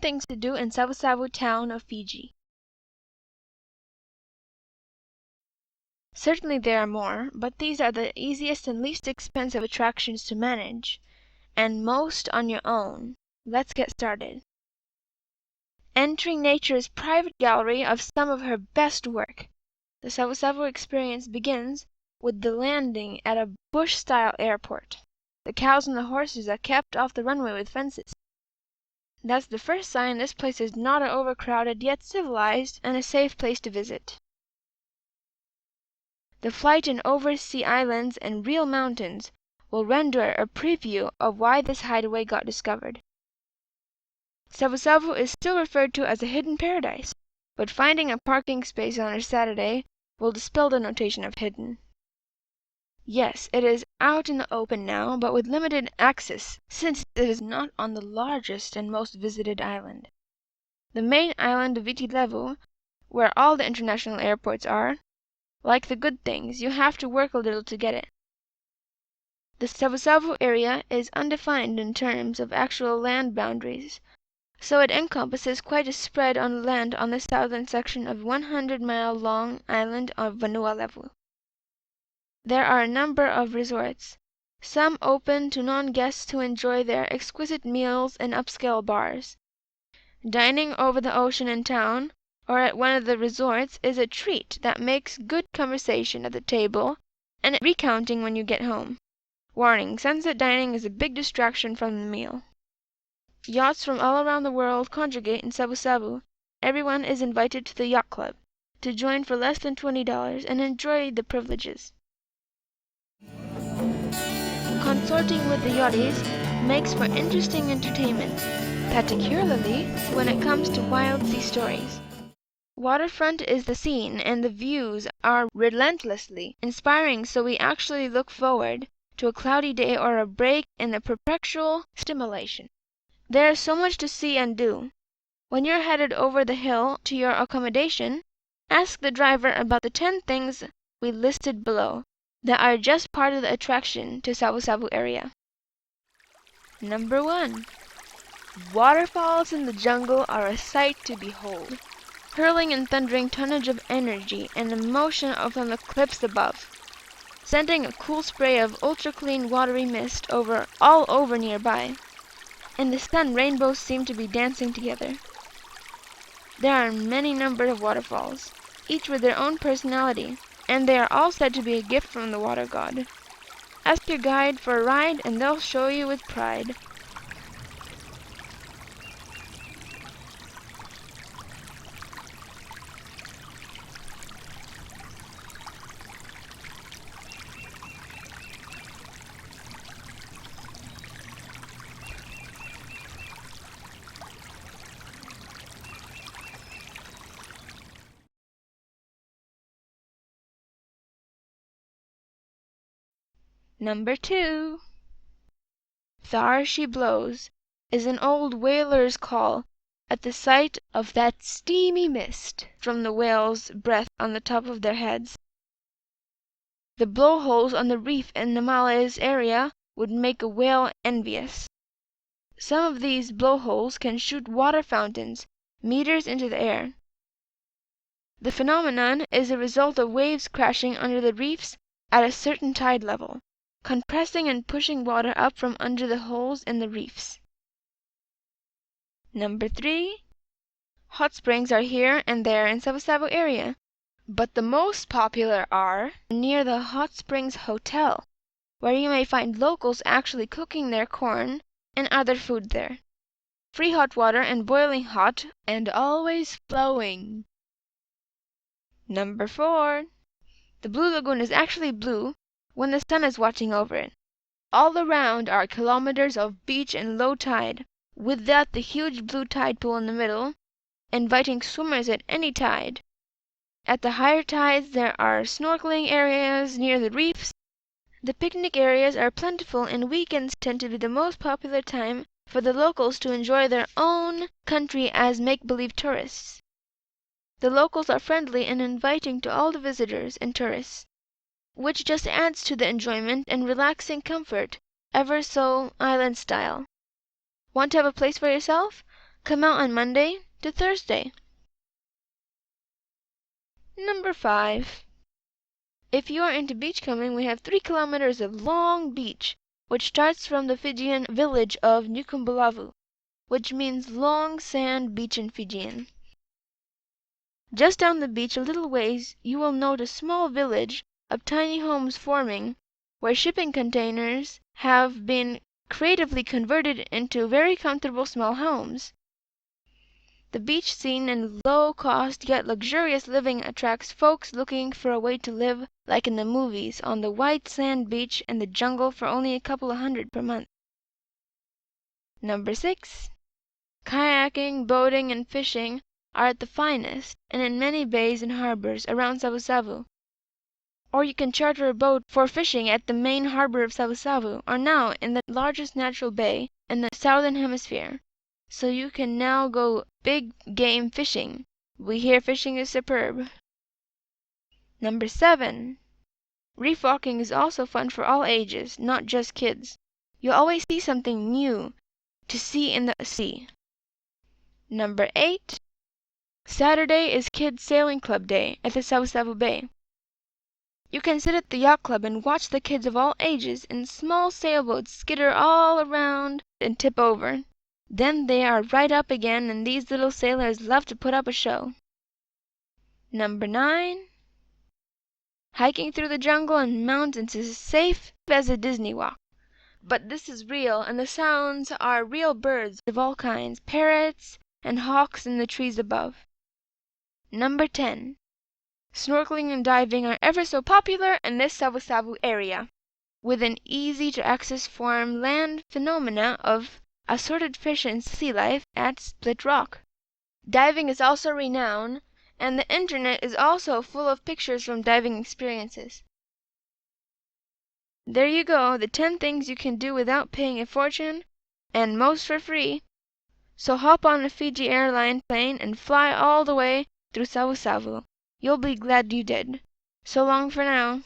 things to do in Savusavu Town of Fiji. Certainly there are more, but these are the easiest and least expensive attractions to manage, and most on your own. Let's get started. Entering nature's private gallery of some of her best work. The Savusavu experience begins with the landing at a bush-style airport. The cows and the horses are kept off the runway with fences. That's the first sign this place is not an overcrowded yet civilized and a safe place to visit. The flight in oversea islands and real mountains will render a preview of why this hideaway got discovered. Savusavu is still referred to as a hidden paradise, but finding a parking space on a Saturday will dispel the notation of hidden. Yes, it is out in the open now, but with limited access, since it is not on the largest and most visited island. The main island of Viti Levu, where all the international airports are, like the good things, you have to work a little to get it. The Savusavu area is undefined in terms of actual land boundaries, so it encompasses quite a spread on land on the southern section of 100-mile-long island of Vanua Levu. There are a number of resorts, some open to non-guests who enjoy their exquisite meals in upscale bars. Dining over the ocean in town, or at one of the resorts, is a treat that makes good conversation at the table and recounting when you get home. Warning: sunset dining is a big distraction from the meal. Yachts from all around the world congregate in Savusavu. Everyone is invited to the yacht club to join for less than $20 and enjoy the privileges. Consorting with the yachties makes for interesting entertainment, particularly when it comes to wild sea stories. Waterfront is the scene, and the views are relentlessly inspiring, so we actually look forward to a cloudy day or a break in the perpetual stimulation. There is so much to see and do. When you're headed over the hill to your accommodation, ask the driver about the 10 things we listed below that are just part of the attraction to Savusavu area. Number 1. Waterfalls in the jungle are a sight to behold, hurling and thundering tonnage of energy and emotion from the cliffs above, sending a cool spray of ultra-clean watery mist all over nearby. In the sun, rainbows seem to be dancing together. There are many numbered of waterfalls, each with their own personality, and they are all said to be a gift from the water god. Ask your guide for a ride and they'll show you with pride. Number 2. Thar she blows is an old whaler's call at the sight of that steamy mist from the whale's breath on the top of their heads. The blowholes on the reef in the Malays area would make a whale envious. Some of these blowholes can shoot water fountains meters into the air. The phenomenon is a result of waves crashing under the reefs at a certain tide level, compressing and pushing water up from under the holes in the reefs. Number 3. Hot springs are here and there in Savusavu area, but the most popular are near the Hot Springs Hotel, where you may find locals actually cooking their corn and other food there. Free hot water and boiling hot and always flowing. Number 4. The Blue Lagoon is actually blue when the sun is watching over it. All around are kilometers of beach and low tide, with that the huge blue tide pool in the middle, inviting swimmers at any tide. At the higher tides there are snorkeling areas near the reefs. The picnic areas are plentiful, and weekends tend to be the most popular time for the locals to enjoy their own country as make-believe tourists. The locals are friendly and inviting to all the visitors and tourists, which just adds to the enjoyment and relaxing comfort, ever so island style. Want to have a place for yourself? Come out on Monday to Thursday. Number 5. If you are into beachcombing, we have 3 kilometers of long beach, which starts from the Fijian village of Nukumbulavu, which means long sand beach in Fijian. Just down the beach a little ways you will note a small village of tiny homes forming, where shipping containers have been creatively converted into very comfortable small homes. The beach scene and low-cost yet luxurious living attracts folks looking for a way to live like in the movies on the white sand beach and the jungle for only a couple of $100 per month. Number 6. Kayaking, boating, and fishing are at the finest, and in many bays and harbors around Savusavu. Or you can charter a boat for fishing at the main harbor of Savusavu, or now in the largest natural bay in the southern hemisphere. So you can now go big game fishing. We hear fishing is superb. Number 7. Reef walking is also fun for all ages, not just kids. You'll always see something new to see in the sea. Number 8. Saturday is Kids Sailing Club Day at the Savusavu Bay. You can sit at the yacht club and watch the kids of all ages in small sailboats skitter all around and tip over. Then they are right up again, and these little sailors love to put up a show. Number 9. Hiking through the jungle and mountains is as safe as a Disney walk. But this is real, and the sounds are real birds of all kinds, parrots and hawks in the trees above. Number 10. Snorkeling and diving are ever so popular in this Savusavu area, with an easy-to-access farm land phenomena of assorted fish and sea life at Split Rock. Diving is also renowned, and the internet is also full of pictures from diving experiences. There you go, the 10 things you can do without paying a fortune, and most for free. So hop on a Fiji Airline plane and fly all the way through Savusavu. You'll be glad you did. So long for now.